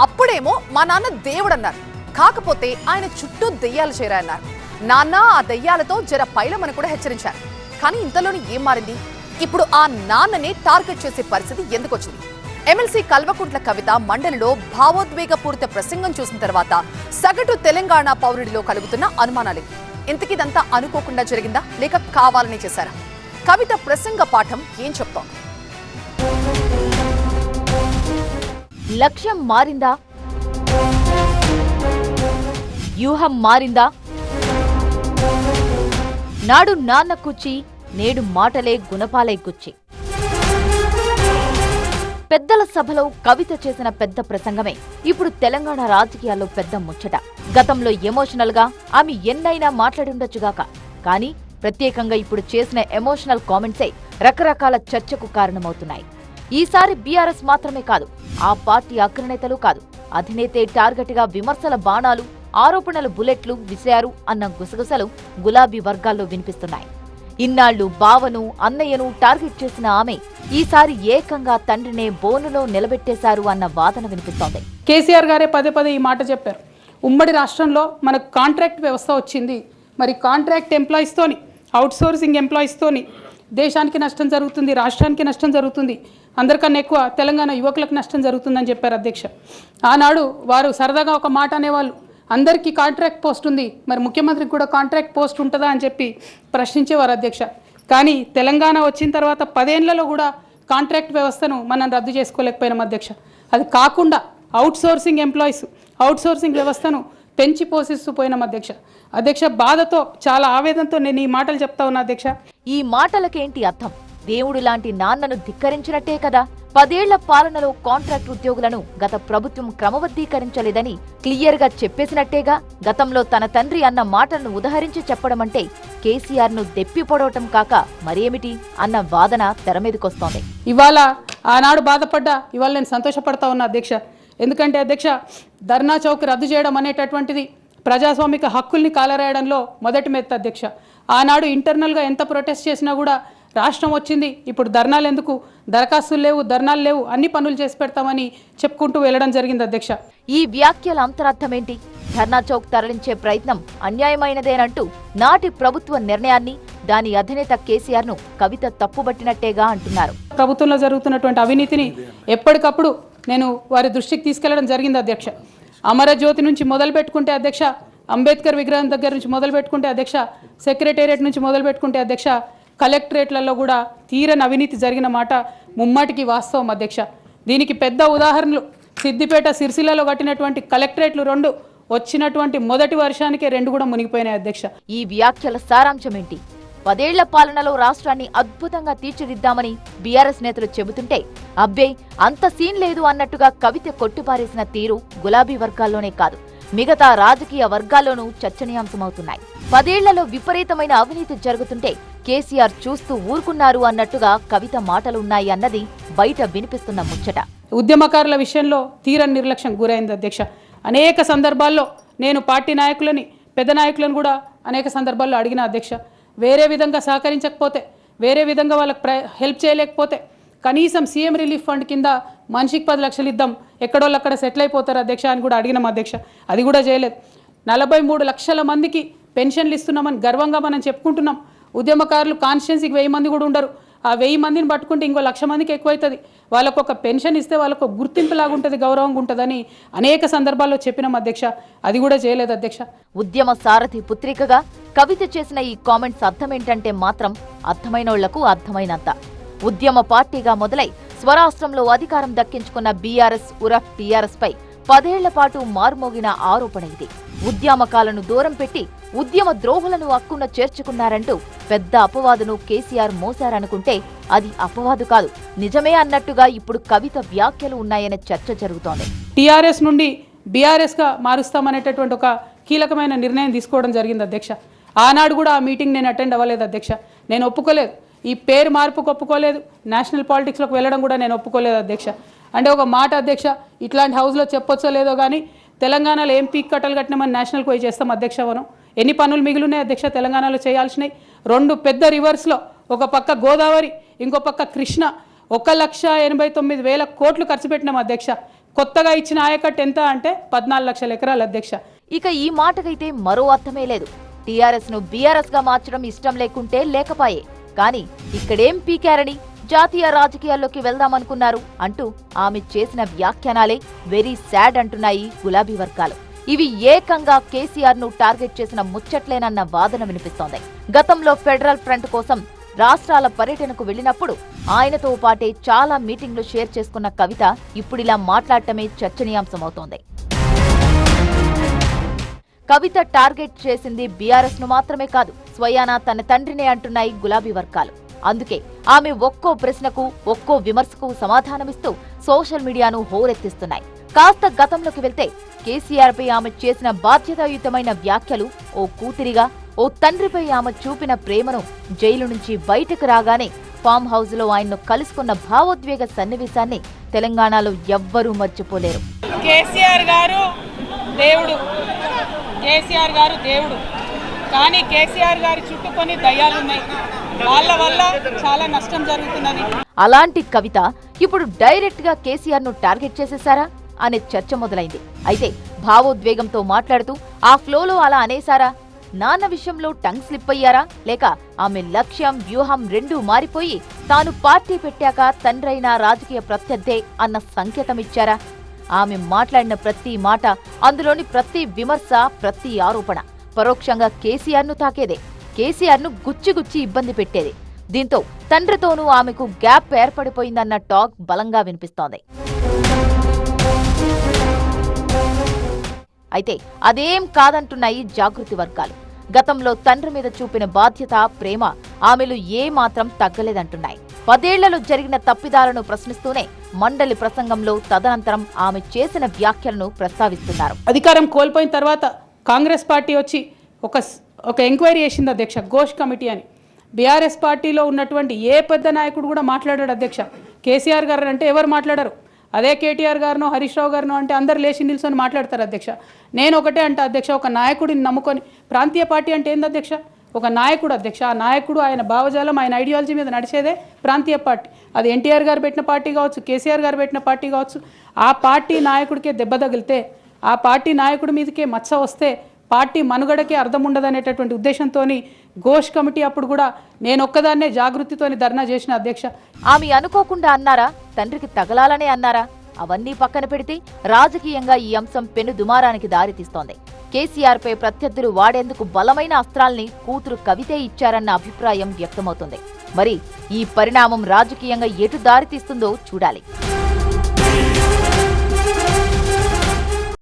అప్పుడేమో మా నాన్న దేవుడు అన్నారు. కాకపోతే ఆయన చుట్టూ దెయ్యాలు చేరాయన్నారు. నాన్న ఆ దెయ్యాలతో జర పైలమని కూడా హెచ్చరించారు. కానీ ఇంతలోని ఏం మారింది? ఇప్పుడు ఆ నాన్నని టార్గెట్ చేసే పరిస్థితి ఎందుకు వచ్చింది? ఎమ్మెల్సీ కల్వకుంట్ల కవిత మండలిలో భావోద్వేగపూరిత ప్రసంగం చూసిన తర్వాత సగటు తెలంగాణ పౌరుడిలో కలుగుతున్న అనుమానాలు ఇంతకిదంతా అనుకోకుండా జరిగిందా లేక కావాలని చేశారా? కవిత ప్రసంగ పాఠం ఏం చెప్తోంది? లక్ష్యం మారిందా? వ్యూహం మారిందా? నాడు నాన్న కుచ్చి, నేడు మాటలే గుణపాలై గుచ్చి. పెద్దల సభలో కవిత చేసిన పెద్ద ప్రసంగమే ఇప్పుడు తెలంగాణ రాజకీయాల్లో పెద్ద ముచ్చట. గతంలో ఎమోషనల్ గా ఆమె ఎన్నైనా మాట్లాడుండొచ్చుగాక, కానీ ప్రత్యేకంగా ఇప్పుడు చేసిన ఎమోషనల్ కామెంట్సే రకరకాల చర్చకు కారణమవుతున్నాయి. ఈసారి బీఆర్ఎస్ మాత్రమే కాదు, ఆ పార్టీ అగ్రనేతలు కాదు, అధినేతే టార్గెట్ గా విమర్శల బాణాలు, ఆరోపణలు బుల్లెట్లు విసిరారు అన్న గుసగుసలు గులాబీ వర్గాల్లో వినిపిస్తున్నాయి. ఇన్నాళ్లు బావను, అన్నయ్యను టార్గెట్ చేసిన ఆమె ఈసారి ఏకంగా తండ్రినే బోనులో నిలబెట్టేశారు అన్న వాదన వినిపిస్తోంది. కేసీఆర్ గారే పదే పదే ఈ మాట చెప్పారు. ఉమ్మడి రాష్ట్రంలో మనకు కాంట్రాక్ట్ వ్యవస్థ వచ్చింది, మరి కాంట్రాక్ట్ ఎంప్లాయీస్తోని, అవుట్సోర్సింగ్ ఎంప్లాయీస్తోని దేశానికి నష్టం జరుగుతుంది, రాష్ట్రానికి నష్టం జరుగుతుంది, అందరికన్నా ఎక్కువ తెలంగాణ యువకులకు నష్టం జరుగుతుందని చెప్పారు అధ్యక్ష. ఆనాడు వారు సరదాగా ఒక మాట అనేవాళ్ళు, అందరికీ కాంట్రాక్ట్ పోస్ట్ ఉంది, మరి ముఖ్యమంత్రికి కూడా కాంట్రాక్ట్ పోస్ట్ ఉంటుందా అని చెప్పి ప్రశ్నించేవారు అధ్యక్ష. కానీ తెలంగాణ వచ్చిన తర్వాత 10 ఏళ్లలో కూడా కాంట్రాక్ట్ వ్యవస్థను మనం రద్దు చేసుకోలేకపోయినాం అధ్యక్ష. అది కాకుండా అవుట్సోర్సింగ్ ఎంప్లాయీస్, అవుట్సోర్సింగ్ వ్యవస్థను పెంచి పోషిస్తూ పోయినాం అధ్యక్ష. బాధతో, చాలా ఆవేదనతో నేను ఈ మాటలు చెప్తా ఉన్నా అధ్యక్ష. ఈ మాటలకేంటి అర్థం? దేవుడు లాంటి నాన్నను ధిక్కరించినట్టే కదా. 10 ఏళ్ల పాలనలో కాంట్రాక్ట్ ఉద్యోగులను గత ప్రభుత్వం క్రమబద్ధీకరించలేదని క్లియర్ గా చెప్పేసినట్టేగా. గతంలో తన తండ్రి అన్న మాటలను ఉదహరించి చెప్పడమంటే కేసీఆర్ ను దెప్పి పొడవటం కాక మరేమిటి అన్న వాదన తెరమీదకొస్తోంది. ఇవాళ ఆనాడు బాధపడ్డా, ఇవాళ నేను సంతోషపడతా ఉన్నా అధ్యక్ష. ఎందుకంటే అధ్యక్ష, ధర్నా చౌక్ రద్దు చేయడం అనేటటువంటిది ప్రజాస్వామిక హక్కుల్ని కాలరాయడంలో మొదటి మెత్త అధ్యక్ష. ఆనాడు ఇంటర్నల్గా ఎంత ప్రొటెస్ట్ చేసినా కూడా రాష్ట్రం వచ్చింది, ఇప్పుడు ధర్నాలు ఎందుకు, దరఖాస్తులు లేవు, ధర్నాలు లేవు, అన్ని పనులు చేసి పెడతామని చెప్పుకుంటూ వెళ్ళడం జరిగింది అధ్యక్ష. ఈ వ్యాఖ్యల అంతరార్థమేంటి? ధర్నా చౌక్ తరలించే ప్రయత్నం అన్యాయమైనదేనంటూ నాటి ప్రభుత్వ నిర్ణయాన్ని, దాని అధినేత కేసీఆర్ ను కవిత తప్పుబట్టినట్టేగా అంటున్నారు. ప్రభుత్వంలో జరుగుతున్నటువంటి అవినీతిని ఎప్పటికప్పుడు నేను వారి దృష్టికి తీసుకెళ్లడం జరిగింది అధ్యక్ష. అమరజ్యోతి నుంచి మొదలు పెట్టుకుంటే అధ్యక్ష, అంబేద్కర్ విగ్రహం దగ్గర నుంచి మొదలు పెట్టుకుంటే అధ్యక్ష, సెక్రటేరియట్ నుంచి మొదలు పెట్టుకుంటే అధ్యక్ష, కలెక్టరేట్లలో కూడా తీరని అవినీతి జరిగిన మాట ముమ్మాటికి వాస్తవం అధ్యక్ష. దీనికి పెద్ద ఉదాహరణలు సిద్దిపేట, సిరిసిల్లలో కట్టినటువంటి కలెక్టరేట్లు 2 వచ్చినటువంటి మొదటి వర్షానికే 2 కూడా మునిగిపోయినాయి అధ్యక్ష. ఈ వ్యాఖ్యల సారాంశమేంటి? 10 ఏళ్ల పాలనలో రాష్ట్రాన్ని అద్భుతంగా తీర్చిదిద్దామని బీఆర్ఎస్ నేతలు చెబుతుంటే, అబ్బే అంత సీన్ లేదు అన్నట్టుగా కవిత కొట్టిపారేసిన తీరు గులాబీ వర్గాల్లోనే కాదు, మిగతా రాజకీయ వర్గాల్లోనూ చర్చనీయాంశమవుతున్నాయి. 10 ఏళ్లలో విపరీతమైన అవినీతి జరుగుతుంటే కేసీఆర్ చూస్తూ ఊరుకున్నారు అన్నట్టుగా కవిత మాటలున్నాయి అన్నది బయట వినిపిస్తున్న ముచ్చట. ఉద్యమకారుల విషయంలో తీరని నిర్లక్ష్యం గురైంది అధ్యక్ష. అనేక సందర్భాల్లో నేను పార్టీ నాయకులని, పెద్ద నాయకులను కూడా అనేక సందర్భాల్లో అడిగిన అధ్యక్ష. వేరే విధంగా సహకరించకపోతే, వేరే విధంగా వాళ్ళకి హెల్ప్ చేయలేకపోతే కనీసం సీఎం రిలీఫ్ ఫండ్ కింద మనిషికి 10 లక్షలు ఇద్దాం, ఎక్కడోళ్ళు అక్కడ సెటిల్ అయిపోతారు అధ్యక్ష అని కూడా అడిగినాం అధ్యక్ష. అది కూడా చేయలేదు. 43 లక్షల మందికి పెన్షన్లు ఇస్తున్నామని గర్వంగా మనం చెప్పుకుంటున్నాం. ఉద్యమకారులు కాన్స్టిట్యున్సీకి 1000 మంది కూడా ఉండరు. ఆ 1000 మందిని పట్టుకుంటే ఇంకో 1,00,000 మందికి ఎక్కువైతుంది. వాళ్ళకు ఒక పెన్షన్ ఇస్తే వాళ్ళకు ఒక గుర్తింపులాగా ఉంటుంది, గౌరవంగా ఉంటుందని అనేక సందర్భాల్లో చెప్పినాం అధ్యక్ష. అది కూడా చేయలేదు అధ్యక్ష. ఉద్యమ సారథి పుత్రికగా కవిత చేసిన ఈ కామెంట్స్ అర్థమేంటంటే మాత్రం అర్థమైనోళ్లకు అర్థమైనంత. ఉద్యమ పార్టీగా మొదలై స్వరాష్ట్రంలో అధికారం దక్కించుకున్న బీఆర్ఎస్ ఉరఫ్ టీఆర్ఎస్ పై 10 ఏళ్ల పాటు మారుమోగిన ఆరోపణ ఇది. ఉద్యమకాలను దూరం పెట్టి ఉద్యమ ద్రోహులను అక్కున చేర్చుకున్నారంటూ పెద్ద అపవాదును కేసీఆర్ మోశారనుకుంటే అది అపవాదు కాదు, నిజమే అన్నట్టుగా ఇప్పుడు కవిత వ్యాఖ్యలు ఉన్నాయనే చర్చ జరుగుతోంది. టీఆర్ఎస్ నుండి బీఆర్ఎస్గా మారుస్తామనేటటువంటి ఒక కీలకమైన నిర్ణయం తీసుకోవడం జరిగింది అధ్యక్ష. ఆనాడు కూడా ఆ మీటింగ్ నేను అటెండ్ అవ్వలేదు అధ్యక్ష. నేను ఒప్పుకోలేదు, ఈ పేరు మార్పుకు ఒప్పుకోలేదు, నేషనల్ పాలిటిక్స్లోకి వెళ్ళడం కూడా నేను ఒప్పుకోలేదు అధ్యక్ష. అంటే ఒక మాట అధ్యక్ష, ఇట్లాంటి హౌస్లో చెప్పొచ్చో లేదో కానీ తెలంగాణలో ఏం పీక్ కట్టలు కట్టినామని నేషనల్కి పోయి చేస్తాం అధ్యక్ష. మనం ఎన్ని పనులు మిగిలినాయి అధ్యక్ష తెలంగాణలో చేయాల్సినవి? 2 పెద్ద రివర్స్లో, ఒక పక్క గోదావరి, ఇంకో పక్క కృష్ణ, 1,89,000 కోట్లు ఖర్చు పెట్టినాం అధ్యక్ష. కొత్తగా ఇచ్చిన ఆయకట్టు ఎంత అంటే 14 లక్షల ఎకరాలు అధ్యక్ష. ఇక ఈ మాటకైతే మరో అర్థమే లేదు. టీఆర్ఎస్ ను బీఆర్ఎస్ గా మార్చడం ఇష్టం లేకుంటే లేకపాయే, కానీ ఇక్కడేం పీకారని జాతీయ రాజకీయాల్లోకి వెళ్దామనుకున్నారు అంటూ ఆమె చేసిన వ్యాఖ్యానాలే వెరీ సాడ్ అంటున్నాయి గులాబీ వర్గాలు. ఇవి ఏకంగా కేసీఆర్ ను టార్గెట్ చేసిన ముచ్చట్లేనన్న వాదన వినిపిస్తోంది. గతంలో ఫెడరల్ ఫ్రంట్ కోసం రాష్ట్రాల పర్యటనకు వెళ్లినప్పుడు ఆయనతో పాటే చాలా మీటింగ్లు షేర్ చేసుకున్న కవిత ఇప్పుడిలా మాట్లాడటమే చర్చనీయాంశమవుతోంది. కవిత టార్గెట్ చేసింది బీఆర్ఎస్ ను మాత్రమే కాదు, స్వయానా తన తండ్రినే అంటున్నాయి గులాబీ వర్గాలు. అందుకే ఆమె ఒక్కో ప్రశ్నకు ఒక్కో విమర్శకు సమాధానమిస్తూ సోషల్ మీడియాను హోరెత్తిస్తున్నాయి. కాస్త గతంలోకి వెళ్తే కేసీఆర్ పై ఆమె చేసిన బాధ్యతాయుతమైన వ్యాఖ్యలు, ఓ కూతురిగా ఓ తండ్రిపై ఆమె చూపిన ప్రేమను, జైలు నుంచి బయటకు రాగానే ఫామ్ హౌస్ లో ఆయన్ను కలుసుకున్న భావోద్వేగ సన్నివేశాన్ని తెలంగాణలో ఎవ్వరూ మర్చిపోలేరు. కేసీఆర్ గారు దేవుడు, కేసీఆర్ గారు దేవుడు, కానీ కేసీఆర్ గారి చుట్టూ కొన్ని దయ్యాలున్నాయి. వాళ్ళ వల్ల చాలా నష్టం జరుగుతున్నది. అలాంటి కవిత ఇప్పుడు డైరెక్ట్ గా కేసీఆర్ ను టార్గెట్ చేసేశారా అనే చర్చ మొదలైంది. అయితే భావోద్వేగంతో మాట్లాడుతూ ఆ ఫ్లోలో అలా అనేశారా? నాన్న విషయంలో టంగ్ స్లిప్ అయ్యారా? లేక ఆమె లక్ష్యం, వ్యూహం రెండూ మారిపోయి తాను పార్టీ పెట్టాక తండ్రైన రాజకీయ ప్రత్యర్థే అన్న సంకేతం ఇచ్చారా? ఆమె మాట్లాడిన ప్రతి మాట, అందులోని ప్రతి విమర్శ, ప్రతి ఆరోపణ పరోక్షంగా కేసీఆర్ ను తాకేదే, కేసీఆర్ ను గుచ్చి ఇబ్బంది పెట్టేది. దీంతో తండ్రితోనూ ఆమెకు గ్యాప్ ఏర్పడిపోయిందన్న టాక్ బలంగా వినిపిస్తోంది. అయితే అదేం కాదంటున్నాయి జాగృతి వర్గాలు. గతంలో తండ్రి మీద చూపిన బాధ్యత, ప్రేమ ఆమెలు ఏమాత్రం తగ్గలేదంటున్నాయి. 10 ఏళ్లలో జరిగిన తప్పిదాలను ప్రశ్నిస్తూనే మండలి ప్రసంగంలో తదనంతరం ఆమె చేసిన వ్యాఖ్యలను ప్రస్తావిస్తున్నారు. అధికారం కోల్పోయిన తర్వాత కాంగ్రెస్ పార్టీ వచ్చి ఒక ఎంక్వైరీ చేసింది అధ్యక్ష, ఘోష్ కమిటీ అని. బీఆర్ఎస్ పార్టీలో ఉన్నటువంటి ఏ పెద్ద నాయకుడు కూడా మాట్లాడాడు అధ్యక్ష. కేసీఆర్ గారు అంటే ఎవరు మాట్లాడారు? అదే కేటీఆర్ గారినో హరీష్ రావు గారినో అంటే అందరు లేచి నిల్చొని మాట్లాడతారు అధ్యక్ష. నేను ఒకటే అంటే అధ్యక్ష, ఒక నాయకుడిని నమ్ముకొని, ప్రాంతీయ పార్టీ అంటే ఏంది అధ్యక్ష? ఒక నాయకుడు అధ్యక్ష. ఆ నాయకుడు ఆయన భావజాలం, ఆయన ఐడియాలజీ మీద నడిచేదే ప్రాంతీయ పార్టీ. అది ఎన్టీఆర్ గారు పెట్టిన పార్టీ కావచ్చు, కేసీఆర్ గారు పెట్టిన పార్టీ కావచ్చు. ఆ పార్టీ నాయకుడికే దెబ్బ తగిలితే, ఆ పార్టీ నాయకుడి మీదకే మచ్చ వస్తే పార్టీ మనుగడకే అర్థం ఉండదనేటటువంటి ఉద్దేశంతో ఘోష్ కమిటీ అప్పుడు కూడా నేను ఒక్కదాన్నే జాగృతితోని ధర్నా చేసిన అధ్యక్ష. ఆమె అనుకోకుండా అన్నారా? తండ్రికి తగలాలనే అన్నారా? అవన్నీ పక్కన పెడితే రాజకీయంగా ఈ అంశం పెను దుమారానికి దారితీస్తోంది. కేసీఆర్ పై ప్రత్యర్థులు వాడేందుకు బలమైన అస్త్రాల్ని కూతురు కవితే ఇచ్చారన్న అభిప్రాయం వ్యక్తమవుతుంది. మరి ఈ పరిణామం రాజకీయంగా ఎటు దారితీస్తుందో చూడాలి.